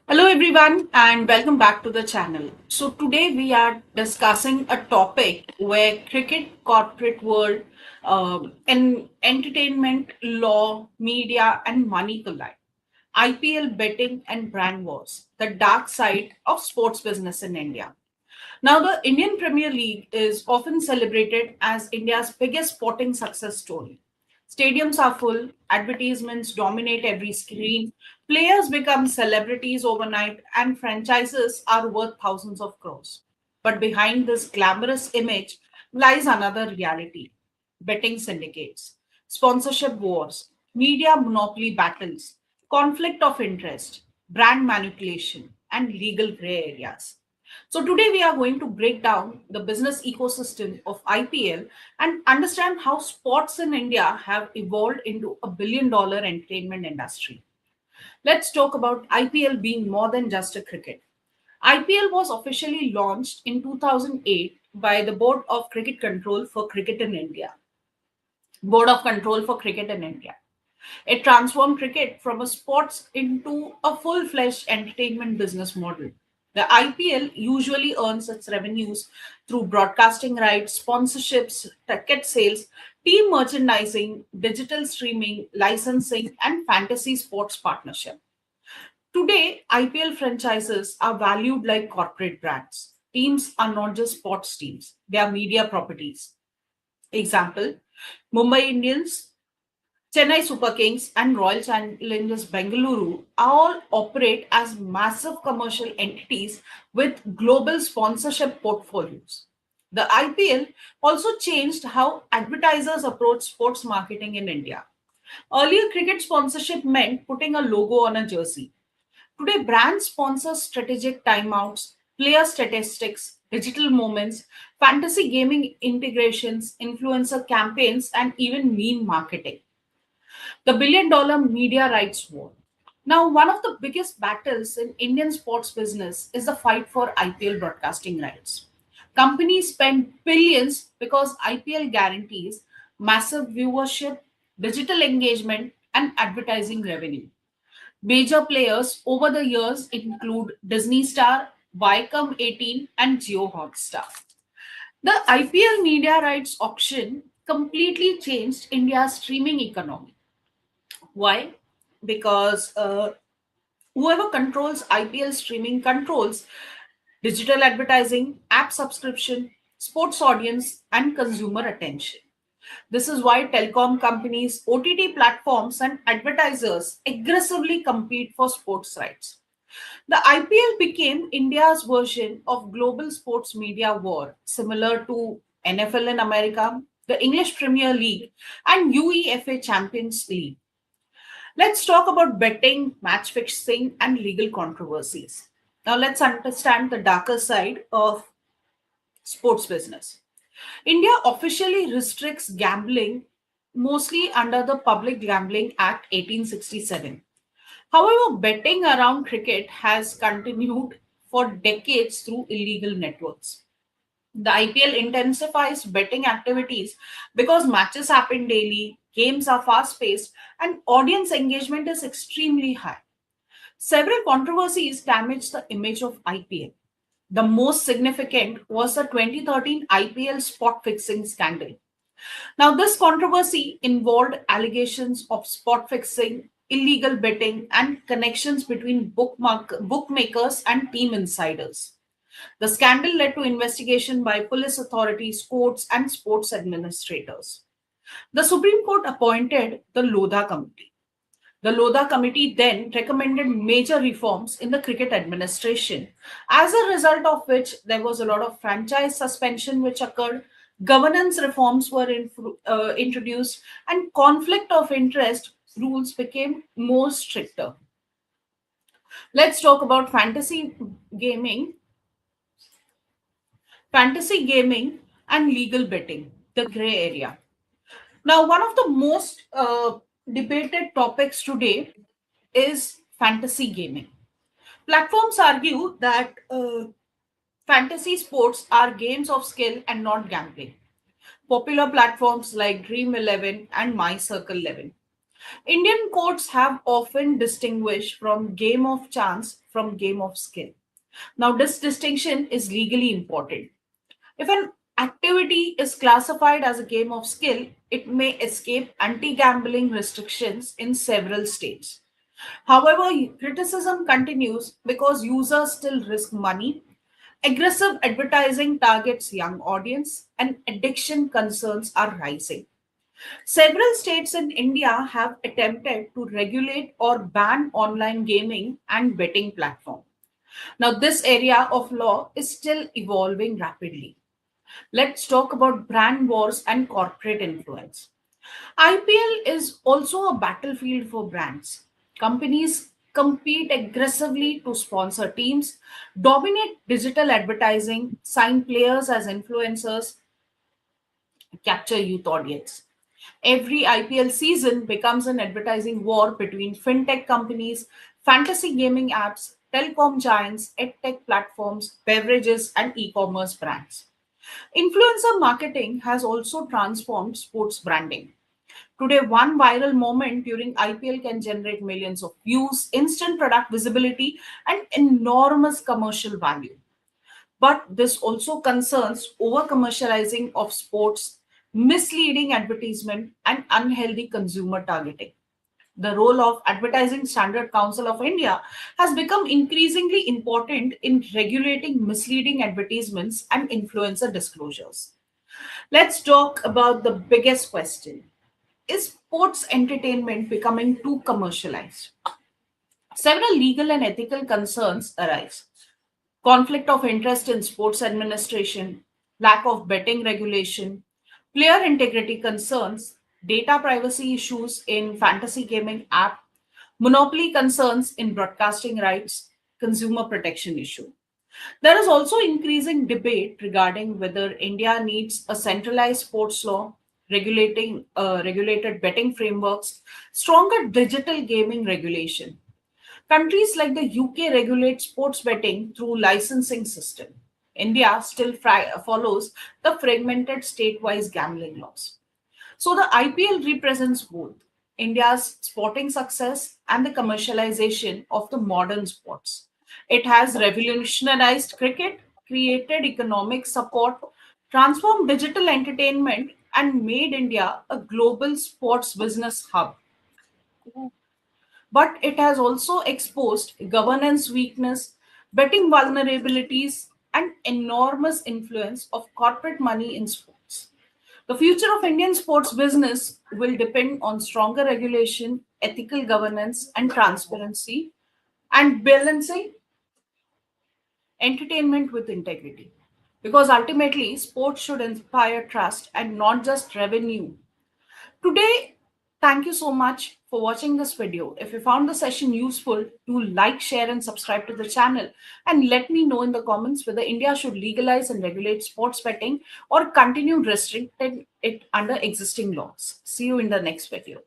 Hello everyone and welcome back to the channel. So today we are discussing a topic where cricket, corporate world, and entertainment, law, media and money collide. IPL betting and brand wars, the dark side of sports business in India. Now, the Indian Premier League is often celebrated as India's biggest sporting success story. Stadiums are full, advertisements dominate every screen, players become celebrities overnight, and franchises are worth thousands of crores. But behind this glamorous image lies another reality: betting syndicates, sponsorship wars, media monopoly battles, conflict of interest, brand manipulation, and legal gray areas. So today we are going to break down the business ecosystem of IPL and understand how sports in India have evolved into a billion-dollar entertainment industry. Let's talk about IPL being more than just a cricket. IPL was officially launched in 2008 by the Board of Control for Cricket in India. It transformed cricket from a sports into a full fledged entertainment business model. The IPL usually earns its revenues through broadcasting rights, sponsorships, ticket sales, team merchandising, digital streaming, licensing, and fantasy sports partnership. Today, IPL franchises are valued like corporate brands. Teams are not just sports teams, they are media properties. Example: Mumbai Indians, Chennai Super Kings and Royal Challengers Bengaluru all operate as massive commercial entities with global sponsorship portfolios. The IPL also changed how advertisers approach sports marketing in India. Earlier, cricket sponsorship meant putting a logo on a jersey. Today, brands sponsor strategic timeouts, player statistics, digital moments, fantasy gaming integrations, influencer campaigns, and even meme marketing. The billion-dollar media rights war. Now, one of the biggest battles in Indian sports business is the fight for IPL broadcasting rights. Companies spend billions because IPL guarantees massive viewership, digital engagement, and advertising revenue. Major players over the years include Disney Star, Viacom 18, and Jio Hotstar. The IPL media rights auction completely changed India's streaming economy. Why? Because whoever controls IPL streaming controls digital advertising, app subscription, sports audience, and consumer attention. This is why telecom companies, OTT platforms, and advertisers aggressively compete for sports rights. The IPL became India's version of global sports media war, similar to NFL in America, the English Premier League, and UEFA Champions League. Let's talk about betting, match fixing, and legal controversies. Now, let's understand the darker side of sports business. India officially restricts gambling mostly under the Public Gambling Act 1867. However, betting around cricket has continued for decades through illegal networks. The IPL intensifies betting activities because matches happen daily, games are fast paced, and audience engagement is extremely high. Several controversies damaged the image of IPL. The most significant was the 2013 IPL spot fixing scandal. Now, this controversy involved allegations of spot fixing, illegal betting, and connections between bookmakers and team insiders. The scandal led to investigation by police authorities, courts, and sports administrators. The Supreme Court appointed the Lodha Committee. The Lodha Committee then recommended major reforms in the cricket administration, as a result of which there was a lot of franchise suspension which occurred, governance reforms were introduced, and conflict of interest rules became more stricter. Let's talk about fantasy gaming and legal betting, the gray area. Now, one of the most debated topics today is fantasy gaming. Platforms argue that fantasy sports are games of skill and not gambling. Popular platforms like Dream 11 and My Circle 11 Indian courts have often distinguished from game of chance from game of skill. Now, this distinction is legally important. If an activity is classified as a game of skill, it may escape anti gambling restrictions in several states. However, criticism continues because users still risk money, aggressive advertising targets young audience, and addiction concerns are rising. Several states in India have attempted to regulate or ban online gaming and betting platforms. Now, this area of law is still evolving rapidly. Let's talk about brand wars and corporate influence. IPL is also a battlefield for brands. Companies compete aggressively to sponsor teams, dominate digital advertising, sign players as influencers, capture youth audience. Every IPL season becomes an advertising war between fintech companies, fantasy gaming apps, telecom giants, edtech platforms, beverages, and e commerce brands. Influencer marketing has also transformed sports branding. Today, one viral moment during IPL can generate millions of views, instant product visibility, and enormous commercial value. But this also concerns over commercializing of sports, misleading advertisement, and unhealthy consumer targeting. The role of Advertising Standard Council of India has become increasingly important in regulating misleading advertisements and influencer disclosures. Let's talk about the biggest question. Is sports entertainment becoming too commercialized? Several legal and ethical concerns arise. Conflict of interest in sports administration, lack of betting regulation, player integrity concerns, data privacy issues in fantasy gaming app, monopoly concerns in broadcasting rights, consumer protection issue. There is also increasing debate regarding whether India needs a centralized sports law, regulated betting frameworks, stronger digital gaming regulation. Countries like the UK regulate sports betting through licensing system. India still follows the fragmented state-wise gambling laws. So the IPL represents both India's sporting success and the commercialization of the modern sports. It has revolutionized cricket, created economic support, transformed digital entertainment, and made India a global sports business hub. But it has also exposed governance weakness, betting vulnerabilities, and enormous influence of corporate money in sports. The future of Indian sports business will depend on stronger regulation, ethical governance, and transparency, and balancing entertainment with integrity. Because ultimately, sports should inspire trust and not just revenue. Today, thank you so much for watching this video. If you found the session useful, do like, share, and subscribe to the channel. And let me know in the comments whether India should legalize and regulate sports betting or continue restricting it under existing laws. See you in the next video.